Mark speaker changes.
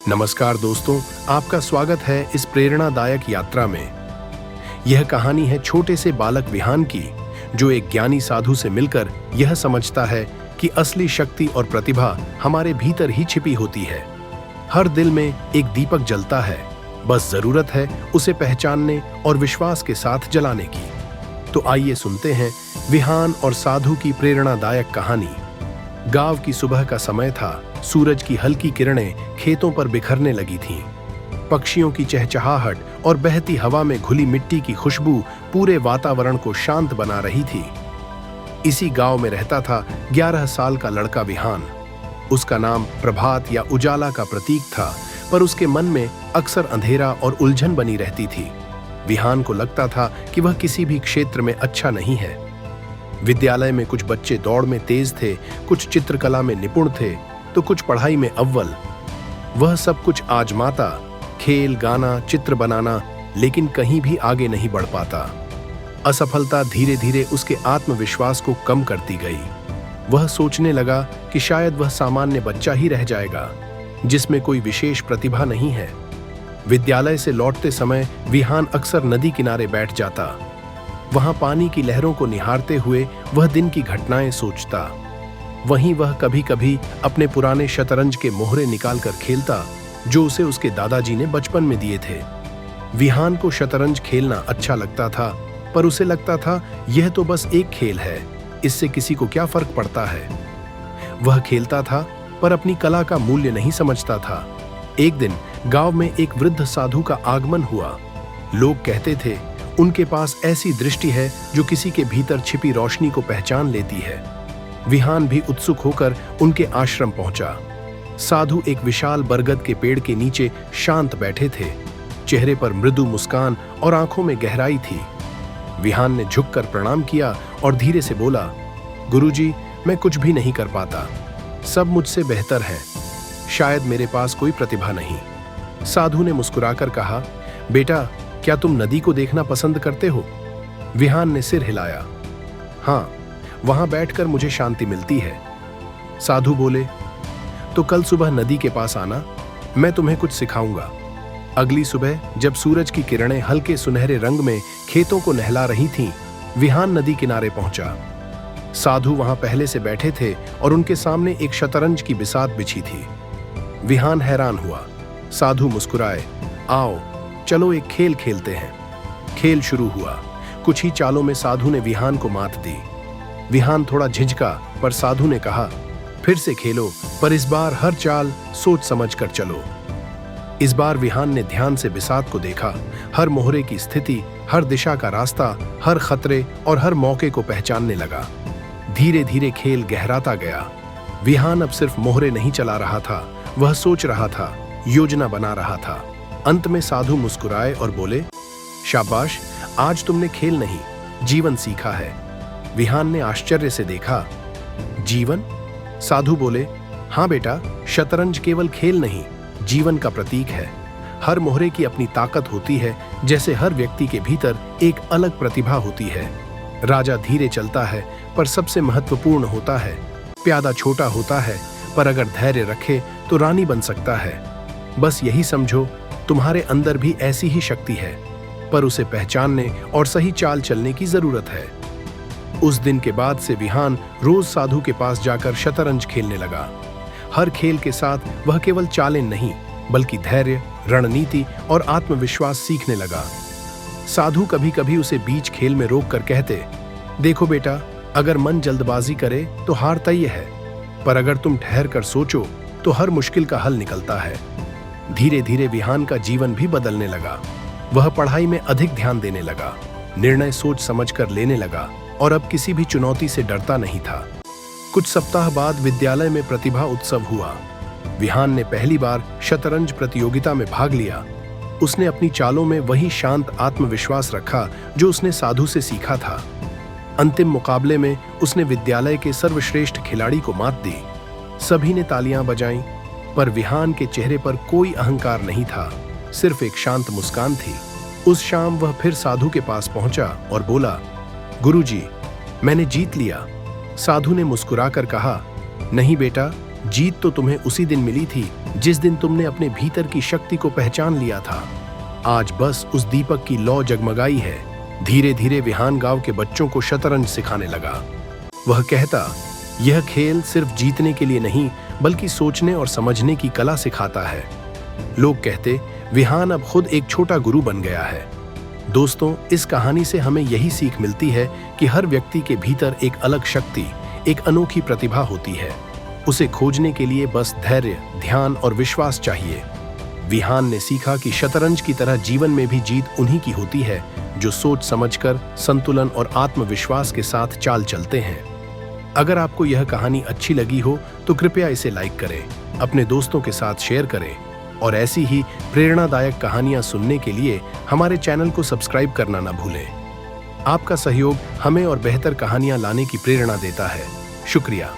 Speaker 1: नमस्कार दोस्तों, आपका स्वागत है इस प्रेरणादायक यात्रा में। यह कहानी है छोटे से बालक विहान की, जो एक ज्ञानी साधु से मिलकर यह समझता है कि असली शक्ति और प्रतिभा हमारे भीतर ही छिपी होती है। हर दिल में एक दीपक जलता है, बस जरूरत है उसे पहचानने और विश्वास के साथ जलाने की। तो आइए सुनते हैं विहान और साधु की प्रेरणादायक कहानी। गांव की सुबह का समय था। सूरज की हल्की किरणें खेतों पर बिखरने लगी थीं। पक्षियों की चहचहाहट और बहती हवा में घुली मिट्टी की खुशबू पूरे वातावरण को शांत बना रही थी। इसी गांव में रहता था 11 साल का लड़का विहान। उसका नाम प्रभात या उजाला का प्रतीक था, पर उसके मन में अक्सर अंधेरा और उलझन बनी रहती थी। विहान को लगता था कि वह किसी भी क्षेत्र में अच्छा नहीं है। विद्यालय में कुछ बच्चे दौड़ में तेज थे, कुछ चित्रकला में निपुण थे, तो कुछ पढ़ाई में अव्वल। वह सब कुछ आजमाता, खेल, गाना, चित्र बनाना, लेकिन कहीं भी आगे नहीं बढ़ पाता। असफलता धीरे धीरे उसके आत्मविश्वास को कम करती गई। वह सोचने लगा कि शायद वह सामान्य बच्चा ही रह जाएगा, जिसमें कोई विशेष प्रतिभा नहीं है। विद्यालय से लौटते समय विहान अक्सर नदी किनारे बैठ जाता। वहां पानी की लहरों को निहारते हुए वह दिन की घटनाएं सोचता। वहीं वह कभी कभी अपने पुराने शतरंज के मोहरे निकालकर खेलता, जो उसे उसके दादाजी ने बचपन में दिए थे। विहान को शतरंज खेलना अच्छा लगता था, पर उसे लगता था यह तो बस एक खेल है, इससे किसी को क्या फर्क पड़ता है। वह खेलता था, पर अपनी कला का मूल्य नहीं समझता था। एक दिन गांव में एक वृद्ध साधु का आगमन हुआ। लोग कहते थे, उनके पास ऐसी दृष्टि है जो किसी के भीतर छिपी रोशनी को पहचान लेती है। विहान भी उत्सुक होकर उनके आश्रम पहुंचा। साधु एक विशाल बरगद के पेड़ के नीचे शांत बैठे थे। चेहरे पर मृदु मुस्कान और आंखों में गहराई थी। विहान ने झुककर प्रणाम किया और धीरे से बोला, गुरुजी, मैं कुछ भी नहीं कर पाता। सब मुझसे बेहतर है। शायद मेरे पास कोई प्रतिभा नहीं। साधु ने मुस्कुराकर कहा, बेटा, क्या तुम नदी को देखना पसंद करते हो? विहान ने सिर हिलाया। हाँ, वहां बैठकर मुझे शांति मिलती है। साधु बोले, तो कल सुबह नदी के पास आना, मैं तुम्हें कुछ सिखाऊंगा। अगली सुबह जब सूरज की किरणें हल्के सुनहरे रंग में खेतों को नहला रही थीं, विहान नदी किनारे पहुंचा। साधु वहां पहले से बैठे थे और उनके सामने एक शतरंज की बिसात बिछी थी। विहान हैरान हुआ। साधु मुस्कुराए, आओ चलो एक खेल खेलते हैं। खेल शुरू हुआ। कुछ ही चालों में साधु ने विहान को मात दी। विहान थोड़ा झिझका, पर साधु ने कहा, फिर से खेलो, पर इस बार हर चाल सोच समझ कर चलो। इस बार विहान ने ध्यान से बिसात को देखा। हर मोहरे की स्थिति, हर दिशा का रास्ता, हर खतरे और हर मौके को पहचानने लगा। धीरे धीरे खेल गहराता गया। विहान अब सिर्फ मोहरे नहीं चला रहा था, वह सोच रहा था, योजना बना रहा था। अंत में साधु मुस्कुराए और बोले, शाबाश, आज तुमने खेल नहीं, जीवन सीखा है। विहान ने आश्चर्य से देखा। जीवन? साधु बोले, हाँ बेटा, शतरंज केवल खेल नहीं, जीवन का प्रतीक है। हर मोहरे की अपनी ताकत होती है, जैसे हर व्यक्ति के भीतर एक अलग प्रतिभा होती है। राजा धीरे चलता है, पर सबसे महत्वपूर्ण होता है। प्यादा छोटा होता है, पर अगर धैर्य रखे तो रानी बन सकता है। बस यही समझो, तुम्हारे अंदर भी ऐसी ही शक्ति है, पर उसे पहचानने और सही चाल चलने की जरूरत है। उस दिन के बाद से विहान रोज साधु के पास जाकर शतरंज खेलने लगा। हर खेल के साथ वह केवल चालें नहीं, बल्कि धैर्य, रणनीति और आत्मविश्वास सीखने लगा। साधु कभी कभी उसे बीच खेल में रोककर कहते, देखो बेटा, अगर मन जल्दबाजी करे तो हार तय है, पर अगर तुम ठहर कर सोचो तो हर मुश्किल का हल निकलता है। धीरे धीरे विहान का जीवन भी बदलने लगा। वह पढ़ाई में अधिक ध्यान देने लगा, निर्णय सोच समझकर लेने लगा और अब किसी भी चुनौती से डरता नहीं था। कुछ सप्ताह बाद विद्यालय में प्रतिभा उत्सव हुआ। विहान ने पहली बार शतरंज प्रतियोगिता में भाग लिया। उसने अपनी चालों में वही शांत आत्मविश्वास रखा जो उसने साधु से सीखा था। अंतिम मुकाबले में उसने विद्यालय के सर्वश्रेष्ठ खिलाड़ी को मात दी। सभी ने तालियां बजाईं, पर विहान के चेहरे पर कोई अहंकार नहीं था, सिर्फ एक शांत मुस्कान थी। उस शाम वह फिर साधु के पास पहुंचा और बोला, गुरुजी, मैंने जीत लिया। साधु ने मुस्कुराकर कहा, नहीं बेटा, जीत तो तुम्हें उसी दिन मिली थी जिस दिन तुमने अपने भीतर की शक्ति को पहचान लिया था, आज बस उस दीपक की लौ जगमगाई है। धीरे धीरे विहान गांव के बच्चों को शतरंज सिखाने लगा। वह कहता, यह खेल सिर्फ जीतने के लिए नहीं बल्कि सोचने और समझने की कला सिखाता है। लोग कहते, विहान अब खुद एक छोटा गुरु बन गया है। दोस्तों, इस कहानी से हमें यही सीख मिलती है कि हर व्यक्ति के भीतर एक अलग शक्ति, एक अनोखी प्रतिभा होती है। उसे खोजने के लिए बस धैर्य, ध्यान और विश्वास चाहिए। विहान ने सीखा कि शतरंज की तरह जीवन में भी जीत उन्हीं की होती है जो सोच समझकर, संतुलन और आत्मविश्वास के साथ चाल चलते हैं। अगर आपको यह कहानी अच्छी लगी हो तो कृपया इसे लाइक करें, अपने दोस्तों के साथ शेयर करें और ऐसी ही प्रेरणादायक कहानियां सुनने के लिए हमारे चैनल को सब्सक्राइब करना न भूलें। आपका सहयोग हमें और बेहतर कहानियां लाने की प्रेरणा देता है। शुक्रिया।